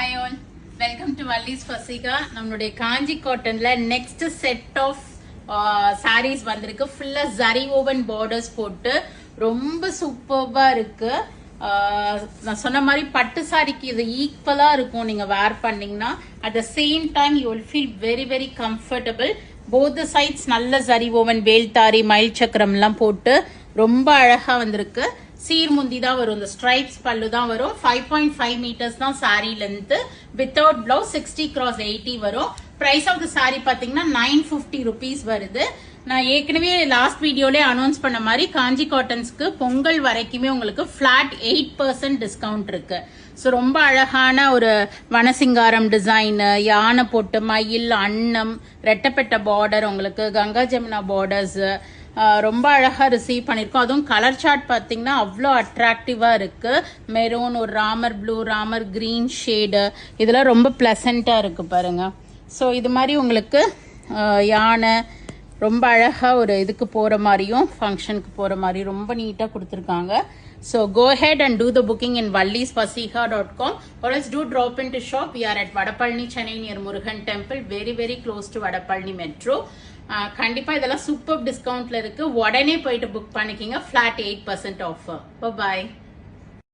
Hi all, welcome to Valli's Fasika. நம்மளுடைய காஞ்சி காட்டன்ல next set of sarees வந்திருக்கு. ஃபுல்லா zari woven borders போட்டு ரொம்ப சூப்பர்பா இருக்கு. நான் சொன்ன மாதிரி பட்டு சாரிக்கு இது ஈக்குவலா இருக்கும் நீங்க வேர் பண்ணீங்கன்னா. At the same time you will feel very very comfortable. Both the sides நல்ல zari woven வேல்தாரி மயில் சக்கரம் எல்லாம் போட்டு ரொம்ப அழகா வந்திருக்கு. சீர் முந்தி தான் வரும், இந்த ஸ்ட்ரைப்ஸ் பல்லு தான் வரும். 5.5 meters தான் sorry length. Without blouse 60x80 வரும். பிரைஸ் ஆஃப் த சாரி பாத்தீங்கன்னா 950 rupees வருது. நான் ஏற்கனவே லாஸ்ட் வீடியோல அனௌன்ஸ் பண்ண மாதிரி காஞ்சி காட்டன்ஸ்க்கு பொங்கல் வரைக்குமே உங்களுக்கு பிளாட் 8% டிஸ்கவுண்ட் இருக்கு. ஸோ ரொம்ப அழகான ஒரு வனசிங்காரம் டிசைன், யானை போட்டு மயில் அன்னம், ரெட்டப்பெட்ட பார்டர், உங்களுக்கு கங்கா ஜமுனா பார்டர்ஸ் ரொம்ப அழகா ரிசீவ் பண்ணிருக்கோம். அதுவும் கலர் சார்ட் பாத்தீங்கன்னா அவ்வளோ அட்ராக்டிவா இருக்கு. மெரூன், ஒரு Ramar blue, Ramar green shade, இதெல்லாம் ரொம்ப பிளசண்டா இருக்கு பாருங்க. ஸோ இது மாதிரி உங்களுக்கு யானை ரொம்ப அழகா ஒரு இதுக்கு போற மாதிரியும் ஃபங்க்ஷனுக்கு போற மாதிரி ரொம்ப நீட்டா கொடுத்துருக்காங்க. So go ahead and do the booking in vallisfasika.com or else do drop into shop. We are at Vadapalani, Chennai near Murugan Temple, very very close to Vadapalani Metro. கண்டிப்பா இதெல்லாம் சூப்பர் டிஸ்கவுண்ட்ல இருக்கு. உடனே போயிட்டு புக் பண்ணிக்கிங்க. flat 8% offer. Bye bye.